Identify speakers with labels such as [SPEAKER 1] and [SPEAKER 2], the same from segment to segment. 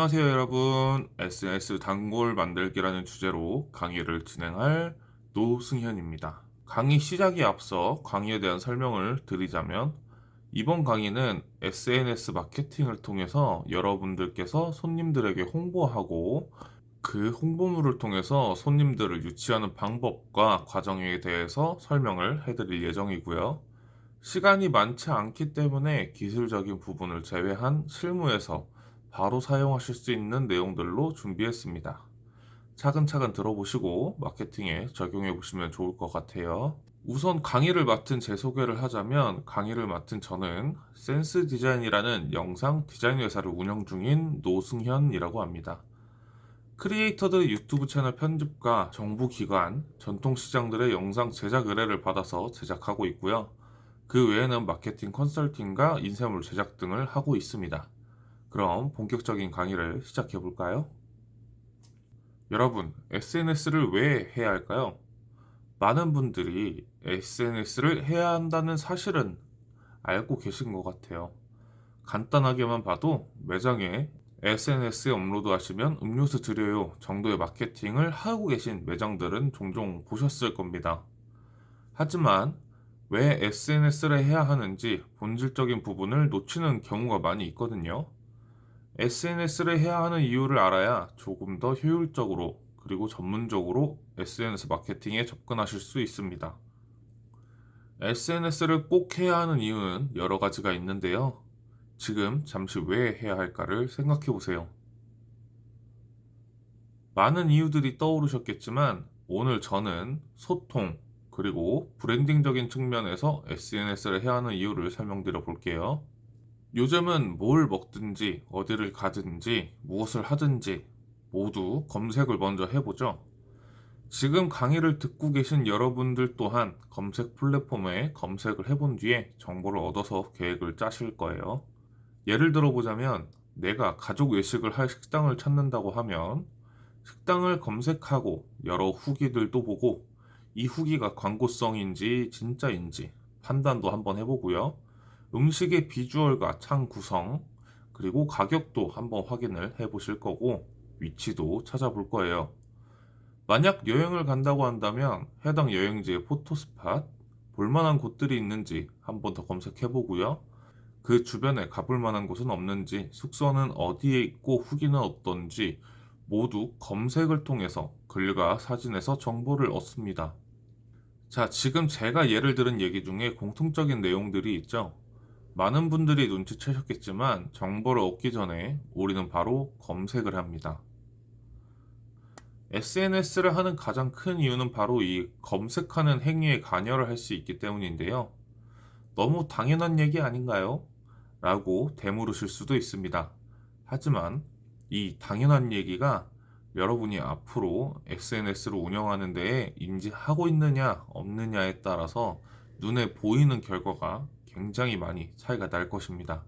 [SPEAKER 1] 안녕하세요, 여러분. SNS 단골 만들기라는 주제로 강의를 진행할 노승현입니다. 강의 시작에 앞서 강의에 대한 설명을 드리자면, 이번 강의는 SNS 마케팅을 통해서 여러분들께서 손님들에게 홍보하고 그 홍보물을 통해서 손님들을 유치하는 방법과 과정에 대해서 설명을 해드릴 예정이고요. 시간이 많지 않기 때문에 기술적인 부분을 제외한 실무에서 바로 사용하실 수 있는 내용들로 준비했습니다. 차근차근 들어보시고 마케팅에 적용해 보시면 좋을 것 같아요. 우선 강의를 맡은 제 소개를 하자면, 강의를 맡은 저는 센스 디자인이라는 영상 디자인 회사를 운영 중인 노승현이라고 합니다. 크리에이터들 유튜브 채널 편집과 정부 기관, 전통시장들의 영상 제작 의뢰를 받아서 제작하고 있고요. 그 외에는 마케팅 컨설팅과 인쇄물 제작 등을 하고 있습니다. 그럼 본격적인 강의를 시작해 볼까요? 여러분, SNS를 왜 해야 할까요? 많은 분들이 SNS를 해야 한다는 사실은 알고 계신 것 같아요. 간단하게만 봐도 매장에 SNS에 업로드하시면 음료수 드려요 정도의 마케팅을 하고 계신 매장들은 종종 보셨을 겁니다. 하지만 왜 SNS를 해야 하는지 본질적인 부분을 놓치는 경우가 많이 있거든요. SNS를 해야 하는 이유를 알아야 조금 더 효율적으로 그리고 전문적으로 SNS 마케팅에 접근하실 수 있습니다. SNS를 꼭 해야 하는 이유는 여러 가지가 있는데요. 지금 잠시 왜 해야 할까를 생각해 보세요. 많은 이유들이 떠오르셨겠지만, 오늘 저는 소통, 그리고 브랜딩적인 측면에서 SNS를 해야 하는 이유를 설명드려 볼게요. 요즘은 뭘 먹든지, 어디를 가든지, 무엇을 하든지 모두 검색을 먼저 해보죠. 지금 강의를 듣고 계신 여러분들 또한 검색 플랫폼에 검색을 해본 뒤에 정보를 얻어서 계획을 짜실 거예요. 예를 들어 보자면, 내가 가족 외식을 할 식당을 찾는다고 하면 식당을 검색하고 여러 후기들도 보고, 이 후기가 광고성인지 진짜인지 판단도 한번 해보고요. 음식의 비주얼과 창 구성, 그리고 가격도 한번 확인을 해보실 거고, 위치도 찾아볼 거예요. 만약 여행을 간다고 한다면 해당 여행지의 포토스팟, 볼만한 곳들이 있는지 한번 더 검색해 보고요. 그 주변에 가볼 만한 곳은 없는지, 숙소는 어디에 있고 후기는 어떤지 모두 검색을 통해서 글과 사진에서 정보를 얻습니다. 자, 지금 제가 예를 들은 얘기 중에 공통적인 내용들이 있죠. 많은 분들이 눈치채셨겠지만 정보를 얻기 전에 우리는 바로 검색을 합니다. SNS를 하는 가장 큰 이유는 바로 이 검색하는 행위에 관여를 할 수 있기 때문인데요. 너무 당연한 얘기 아닌가요? 라고 되물으실 수도 있습니다. 하지만 이 당연한 얘기가 여러분이 앞으로 SNS를 운영하는 데에 인지하고 있느냐 없느냐에 따라서 눈에 보이는 결과가 굉장히 많이 차이가 날 것입니다.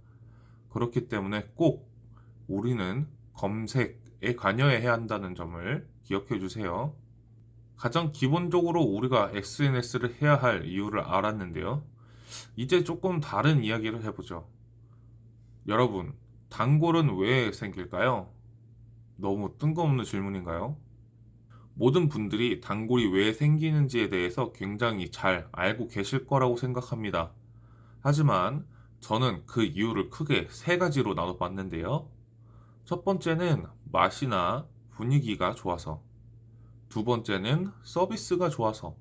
[SPEAKER 1] 그렇기 때문에 꼭 우리는 검색에 관여해야 한다는 점을 기억해 주세요. 가장 기본적으로 우리가 SNS를 해야 할 이유를 알았는데요. 이제 조금 다른 이야기를 해보죠. 여러분, 단골은 왜 생길까요? 너무 뜬금없는 질문인가요? 모든 분들이 단골이 왜 생기는지에 대해서 굉장히 잘 알고 계실 거라고 생각합니다. 하지만 저는 그 이유를 크게 세 가지로 나눠 봤는데요. 첫 번째는 맛이나 분위기가 좋아서, 두 번째는 서비스가 좋아서,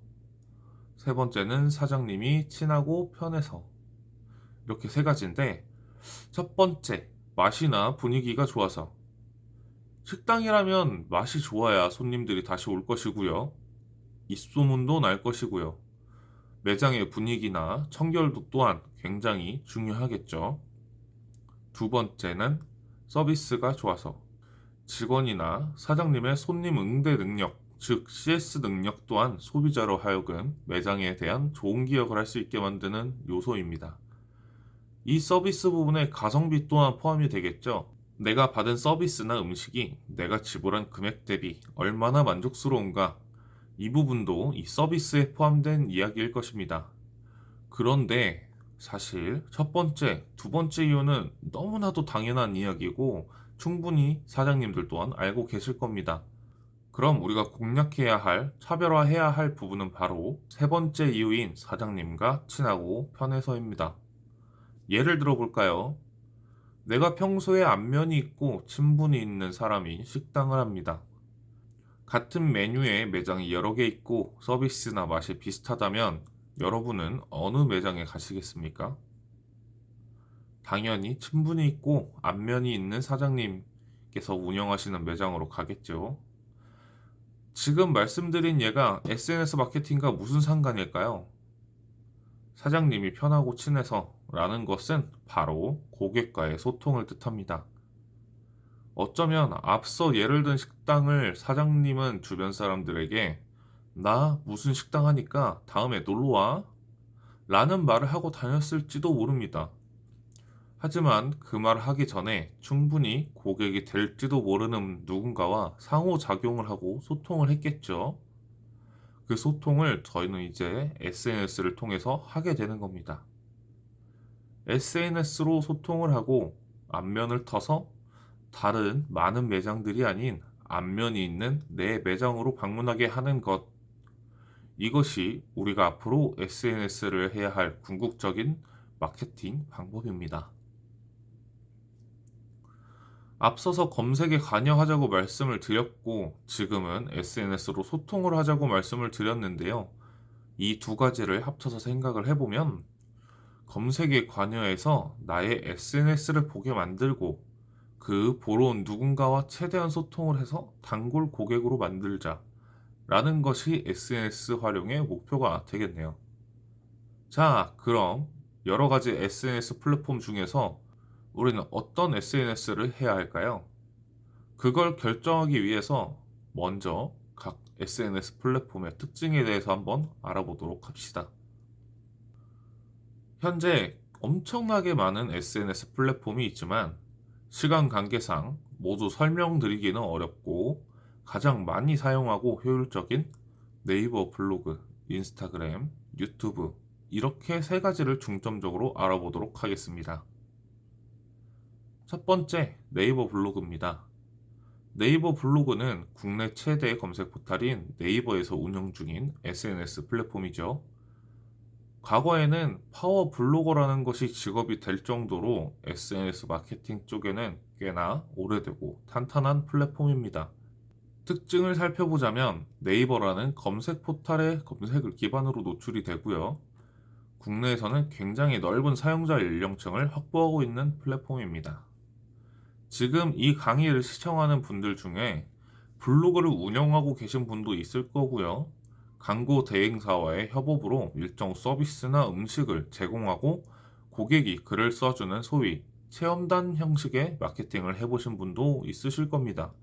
[SPEAKER 1] 세 번째는 사장님이 친하고 편해서. 이렇게 세 가지인데, 첫 번째, 맛이나 분위기가 좋아서. 식당이라면 맛이 좋아야 손님들이 다시 올 것이고요. 입소문도 날 것이고요. 매장의 분위기나 청결도 또한 굉장히 중요하겠죠. 두 번째는 서비스가 좋아서. 직원이나 사장님의 손님 응대 능력, 즉 CS 능력 또한 소비자로 하여금 매장에 대한 좋은 기억을 할 수 있게 만드는 요소입니다. 이 서비스 부분에 가성비 또한 포함이 되겠죠. 내가 받은 서비스나 음식이 내가 지불한 금액 대비 얼마나 만족스러운가, 이 부분도 이 서비스에 포함된 이야기일 것입니다. 그런데 사실 첫 번째, 두 번째 이유는 너무나도 당연한 이야기고 충분히 사장님들 또한 알고 계실 겁니다. 그럼 우리가 공략해야 할, 차별화해야 할 부분은 바로 세 번째 이유인 사장님과 친하고 편해서입니다. 예를 들어 볼까요? 내가 평소에 안면이 있고 친분이 있는 사람이 식당을 합니다. 같은 메뉴에 매장이 여러 개 있고 서비스나 맛이 비슷하다면 여러분은 어느 매장에 가시겠습니까? 당연히 친분이 있고 안면이 있는 사장님께서 운영하시는 매장으로 가겠죠. 지금 말씀드린 예가 SNS 마케팅과 무슨 상관일까요? 사장님이 편하고 친해서 라는 것은 바로 고객과의 소통을 뜻합니다. 어쩌면 앞서 예를 든 식당을 사장님은 주변 사람들에게 나 무슨 식당 하니까 다음에 놀러 와 라는 말을 하고 다녔을지도 모릅니다. 하지만 그 말을 하기 전에 충분히 고객이 될지도 모르는 누군가와 상호작용을 하고 소통을 했겠죠. 그 소통을 저희는 이제 SNS를 통해서 하게 되는 겁니다. SNS로 소통을 하고 안면을 터서 다른 많은 매장들이 아닌 안면이 있는 내 매장으로 방문하게 하는 것. 이것이 우리가 앞으로 SNS를 해야 할 궁극적인 마케팅 방법입니다. 앞서서 검색에 관여하자고 말씀을 드렸고 지금은 SNS로 소통을 하자고 말씀을 드렸는데요. 이 두 가지를 합쳐서 생각을 해보면 검색에 관여해서 나의 SNS를 보게 만들고 그 보러 온 누군가와 최대한 소통을 해서 단골 고객으로 만들자 라는 것이 SNS 활용의 목표가 되겠네요. 자, 그럼 여러 가지 SNS 플랫폼 중에서 우리는 어떤 SNS를 해야 할까요? 그걸 결정하기 위해서 먼저 각 SNS 플랫폼의 특징에 대해서 한번 알아보도록 합시다. 현재 엄청나게 많은 SNS 플랫폼이 있지만 시간 관계상 모두 설명드리기는 어렵고 가장 많이 사용하고 효율적인 네이버 블로그, 인스타그램, 유튜브 이렇게 세 가지를 중점적으로 알아보도록 하겠습니다. 첫 번째, 네이버 블로그입니다. 네이버 블로그는 국내 최대 검색 포털인 네이버에서 운영 중인 SNS 플랫폼이죠. 과거에는 파워 블로거라는 것이 직업이 될 정도로 SNS 마케팅 쪽에는 꽤나 오래되고 탄탄한 플랫폼입니다. 특징을 살펴보자면 네이버라는 검색 포털의 검색을 기반으로 노출이 되고요. 국내에서는 굉장히 넓은 사용자 연령층을 확보하고 있는 플랫폼입니다. 지금 이 강의를 시청하는 분들 중에 블로그를 운영하고 계신 분도 있을 거고요. 광고 대행사와의 협업으로 일정 서비스나 음식을 제공하고 고객이 글을 써주는 소위 체험단 형식의 마케팅을 해보신 분도 있으실 겁니다.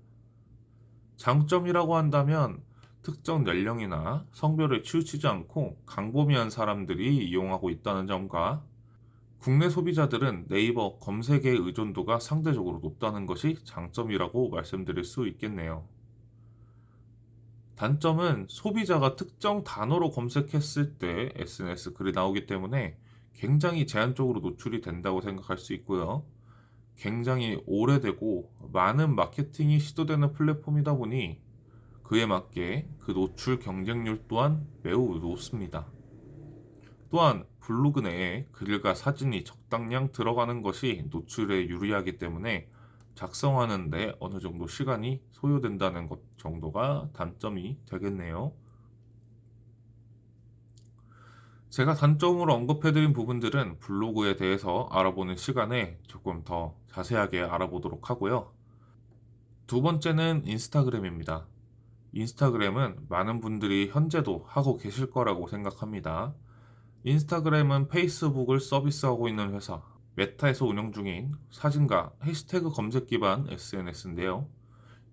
[SPEAKER 1] 장점이라고 한다면 특정 연령이나 성별에 치우치지 않고 광범위한 사람들이 이용하고 있다는 점과 국내 소비자들은 네이버 검색의 의존도가 상대적으로 높다는 것이 장점이라고 말씀드릴 수 있겠네요. 단점은 소비자가 특정 단어로 검색했을 때 SNS 글이 나오기 때문에 굉장히 제한적으로 노출이 된다고 생각할 수 있고요. 굉장히 오래되고 많은 마케팅이 시도되는 플랫폼이다 보니 그에 맞게 그 노출 경쟁률 또한 매우 높습니다. 또한 블로그 내에 글과 사진이 적당량 들어가는 것이 노출에 유리하기 때문에 작성하는 데 어느 정도 시간이 소요된다는 것 정도가 단점이 되겠네요. 제가 단점으로 언급해드린 부분들은 블로그에 대해서 알아보는 시간에 조금 더 자세하게 알아보도록 하고요. 두 번째는 인스타그램입니다. 인스타그램은 많은 분들이 현재도 하고 계실 거라고 생각합니다. 인스타그램은 페이스북을 서비스하고 있는 회사, 메타에서 운영 중인 사진과 해시태그 검색 기반 SNS인데요.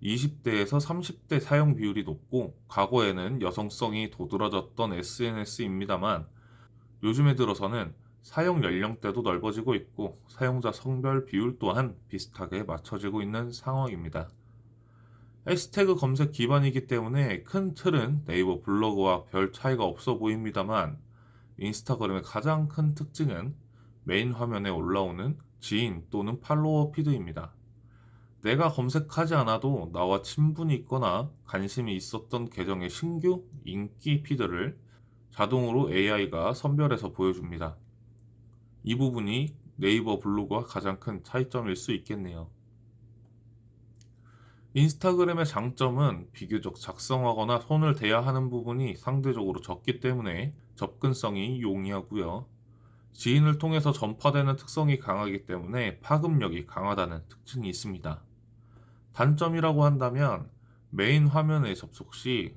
[SPEAKER 1] 20대에서 30대 사용 비율이 높고 과거에는 여성성이 도드라졌던 SNS입니다만 요즘에 들어서는 사용 연령대도 넓어지고 있고 사용자 성별 비율 또한 비슷하게 맞춰지고 있는 상황입니다. 해시태그 검색 기반이기 때문에 큰 틀은 네이버 블로그와 별 차이가 없어 보입니다만 인스타그램의 가장 큰 특징은 메인 화면에 올라오는 지인 또는 팔로워 피드입니다. 내가 검색하지 않아도 나와 친분이 있거나 관심이 있었던 계정의 신규 인기 피드를 자동으로 AI가 선별해서 보여줍니다. 이 부분이 네이버 블로그와 가장 큰 차이점일 수 있겠네요. 인스타그램의 장점은 비교적 작성하거나 손을 대야 하는 부분이 상대적으로 적기 때문에 접근성이 용이하고요. 지인을 통해서 전파되는 특성이 강하기 때문에 파급력이 강하다는 특징이 있습니다. 단점이라고 한다면 메인 화면에 접속 시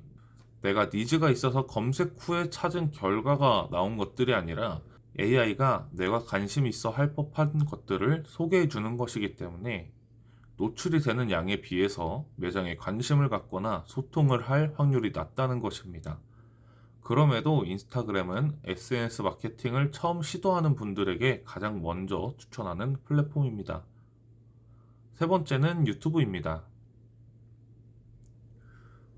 [SPEAKER 1] 내가 니즈가 있어서 검색 후에 찾은 결과가 나온 것들이 아니라 AI가 내가 관심 있어 할 법한 것들을 소개해 주는 것이기 때문에 노출이 되는 양에 비해서 매장에 관심을 갖거나 소통을 할 확률이 낮다는 것입니다. 그럼에도 인스타그램은 SNS 마케팅을 처음 시도하는 분들에게 가장 먼저 추천하는 플랫폼입니다. 세 번째는 유튜브입니다.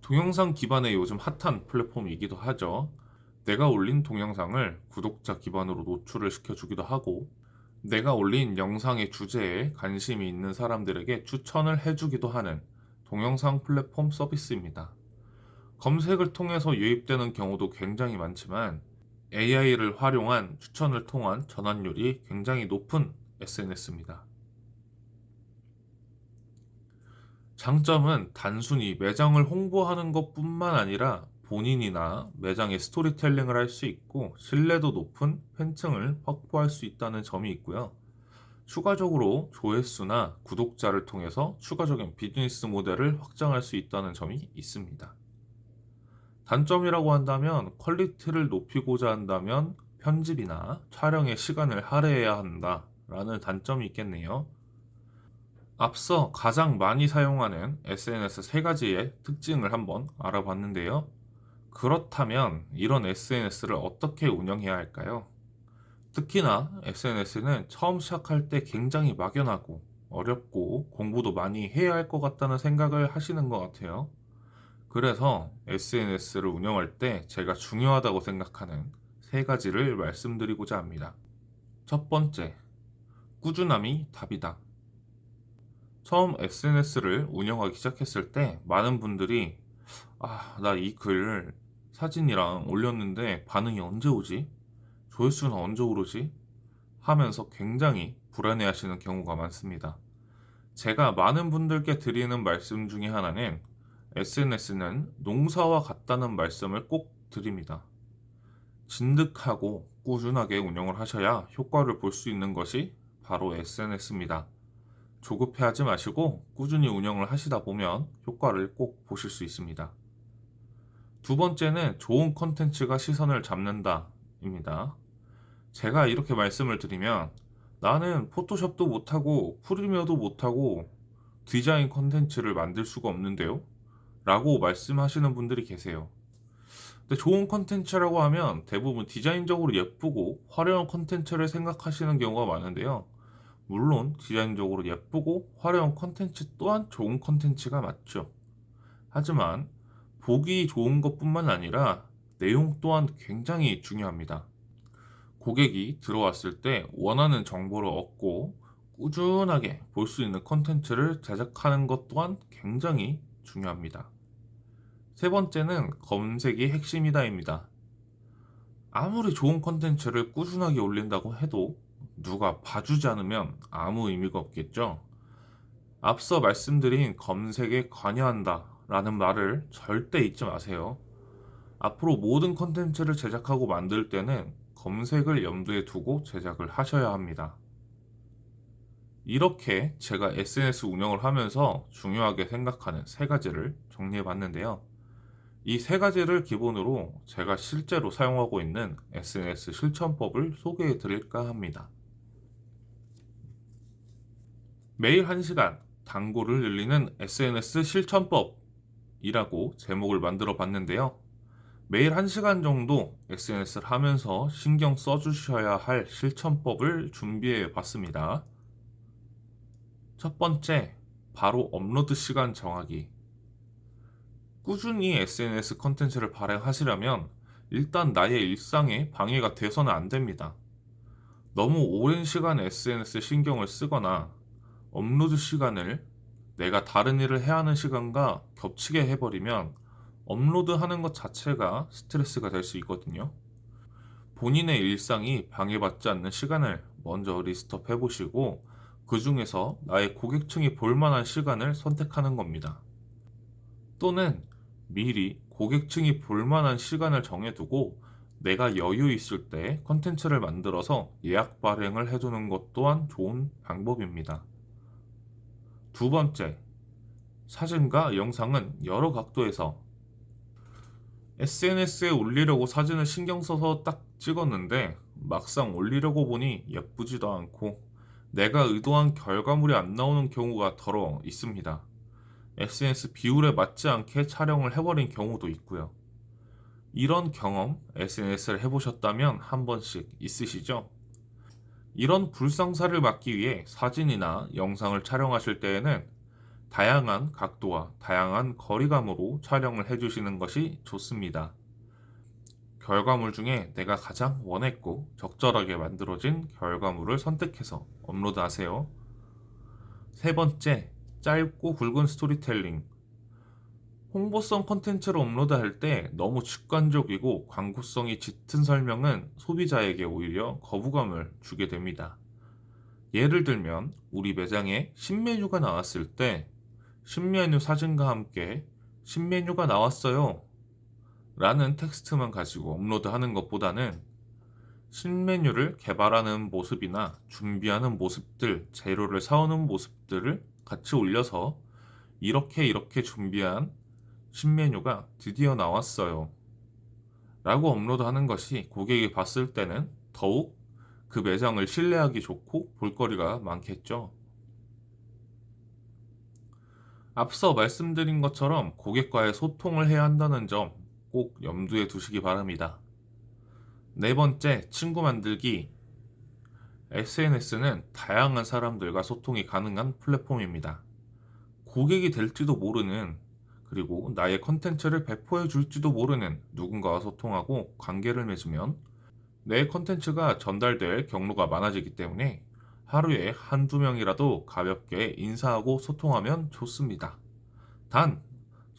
[SPEAKER 1] 동영상 기반의 요즘 핫한 플랫폼이기도 하죠. 내가 올린 동영상을 구독자 기반으로 노출을 시켜주기도 하고, 내가 올린 영상의 주제에 관심이 있는 사람들에게 추천을 해주기도 하는 동영상 플랫폼 서비스입니다. 검색을 통해서 유입되는 경우도 굉장히 많지만 AI를 활용한 추천을 통한 전환율이 굉장히 높은 SNS입니다. 장점은 단순히 매장을 홍보하는 것뿐만 아니라 본인이나 매장의 스토리텔링을 할 수 있고 신뢰도 높은 팬층을 확보할 수 있다는 점이 있고요. 추가적으로 조회수나 구독자를 통해서 추가적인 비즈니스 모델을 확장할 수 있다는 점이 있습니다. 단점이라고 한다면 퀄리티를 높이고자 한다면 편집이나 촬영의 시간을 할애해야 한다라는 단점이 있겠네요. 앞서 가장 많이 사용하는 SNS 세 가지의 특징을 한번 알아봤는데요. 그렇다면 이런 SNS를 어떻게 운영해야 할까요? 특히나 SNS는 처음 시작할 때 굉장히 막연하고 어렵고 공부도 많이 해야 할 것 같다는 생각을 하시는 것 같아요. 그래서 SNS를 운영할 때 제가 중요하다고 생각하는 세 가지를 말씀드리고자 합니다. 첫 번째, 꾸준함이 답이다. 처음 SNS를 운영하기 시작했을 때 많은 분들이 나 이 글 사진이랑 올렸는데 반응이 언제 오지? 조회수는 언제 오르지? 하면서 굉장히 불안해 하시는 경우가 많습니다. 제가 많은 분들께 드리는 말씀 중에 하나는 SNS는 농사와 같다는 말씀을 꼭 드립니다. 진득하고 꾸준하게 운영을 하셔야 효과를 볼 수 있는 것이 바로 SNS입니다. 조급해하지 마시고 꾸준히 운영을 하시다 보면 효과를 꼭 보실 수 있습니다. 두 번째는 좋은 컨텐츠가 시선을 잡는다입니다. 제가 이렇게 말씀을 드리면 나는 포토샵도 못하고 프리미어도 못하고 디자인 컨텐츠를 만들 수가 없는데요? 라고 말씀하시는 분들이 계세요. 근데 좋은 컨텐츠라고 하면 대부분 디자인적으로 예쁘고 화려한 컨텐츠를 생각하시는 경우가 많은데요. 물론 디자인적으로 예쁘고 화려한 컨텐츠 또한 좋은 컨텐츠가 맞죠. 하지만 보기 좋은 것뿐만 아니라 내용 또한 굉장히 중요합니다. 고객이 들어왔을 때 원하는 정보를 얻고 꾸준하게 볼 수 있는 컨텐츠를 제작하는 것 또한 굉장히 중요합니다. 세 번째는 검색이 핵심이다입니다. 아무리 좋은 컨텐츠를 꾸준하게 올린다고 해도 누가 봐주지 않으면 아무 의미가 없겠죠. 앞서 말씀드린 검색에 관여한다 라는 말을 절대 잊지 마세요. 앞으로 모든 컨텐츠를 제작하고 만들 때는 검색을 염두에 두고 제작을 하셔야 합니다. 이렇게 제가 SNS 운영을 하면서 중요하게 생각하는 세 가지를 정리해 봤는데요. 이 세 가지를 기본으로 제가 실제로 사용하고 있는 SNS 실천법을 소개해 드릴까 합니다. 매일 1시간 단골을 늘리는 SNS 실천법이라고 제목을 만들어 봤는데요. 매일 1시간 정도 SNS를 하면서 신경 써주셔야 할 실천법을 준비해 봤습니다. 첫 번째, 바로 업로드 시간 정하기. 꾸준히 SNS 컨텐츠를 발행하시려면 일단 나의 일상에 방해가 돼서는 안 됩니다. 너무 오랜 시간 SNS 신경을 쓰거나 업로드 시간을 내가 다른 일을 해야 하는 시간과 겹치게 해버리면 업로드하는 것 자체가 스트레스가 될 수 있거든요. 본인의 일상이 방해받지 않는 시간을 먼저 리스트업 해보시고 그 중에서 나의 고객층이 볼 만한 시간을 선택하는 겁니다. 또는 미리 고객층이 볼 만한 시간을 정해두고 내가 여유 있을 때 컨텐츠를 만들어서 예약 발행을 해두는 것 또한 좋은 방법입니다. 두 번째, 사진과 영상은 여러 각도에서 SNS에 올리려고 사진을 신경 써서 딱 찍었는데 막상 올리려고 보니 예쁘지도 않고 내가 의도한 결과물이 안 나오는 경우가 더러 있습니다. SNS 비율에 맞지 않게 촬영을 해버린 경우도 있고요. 이런 경험 SNS를 해보셨다면 한 번씩 있으시죠? 이런 불상사를 막기 위해 사진이나 영상을 촬영하실 때에는 다양한 각도와 다양한 거리감으로 촬영을 해주시는 것이 좋습니다. 결과물 중에 내가 가장 원했고 적절하게 만들어진 결과물을 선택해서 업로드하세요. 세 번째, 짧고 굵은 스토리텔링. 홍보성 컨텐츠를 업로드할 때 너무 직관적이고 광고성이 짙은 설명은 소비자에게 오히려 거부감을 주게 됩니다. 예를 들면 우리 매장에 신메뉴가 나왔을 때 신메뉴 사진과 함께 신메뉴가 나왔어요 라는 텍스트만 가지고 업로드하는 것보다는 신메뉴를 개발하는 모습이나 준비하는 모습들, 재료를 사오는 모습들을 같이 올려서 이렇게 준비한 신메뉴가 드디어 나왔어요 라고 업로드하는 것이 고객이 봤을 때는 더욱 그 매장을 신뢰하기 좋고 볼거리가 많겠죠. 앞서 말씀드린 것처럼 고객과의 소통을 해야 한다는 점 꼭 염두에 두시기 바랍니다. 네 번째, 친구 만들기. SNS는 다양한 사람들과 소통이 가능한 플랫폼입니다. 고객이 될지도 모르는, 그리고 나의 컨텐츠를 배포해 줄지도 모르는 누군가와 소통하고 관계를 맺으면 내 컨텐츠가 전달될 경로가 많아지기 때문에 하루에 한두 명이라도 가볍게 인사하고 소통하면 좋습니다. 단,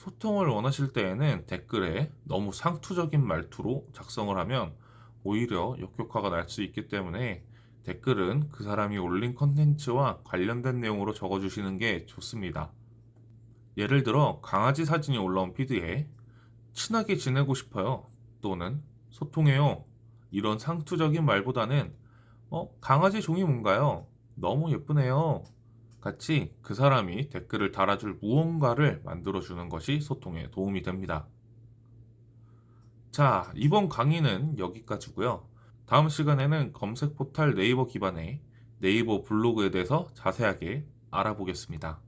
[SPEAKER 1] 소통을 원하실 때에는 댓글에 너무 상투적인 말투로 작성을 하면 오히려 역효과가 날 수 있기 때문에 댓글은 그 사람이 올린 컨텐츠와 관련된 내용으로 적어주시는 게 좋습니다. 예를 들어 강아지 사진이 올라온 피드에 친하게 지내고 싶어요 또는 소통해요 이런 상투적인 말보다는 강아지 종이 뭔가요? 너무 예쁘네요 같이 그 사람이 댓글을 달아줄 무언가를 만들어주는 것이 소통에 도움이 됩니다. 자, 이번 강의는 여기까지고요. 다음 시간에는 검색 포탈 네이버 기반의 네이버 블로그에 대해서 자세하게 알아보겠습니다.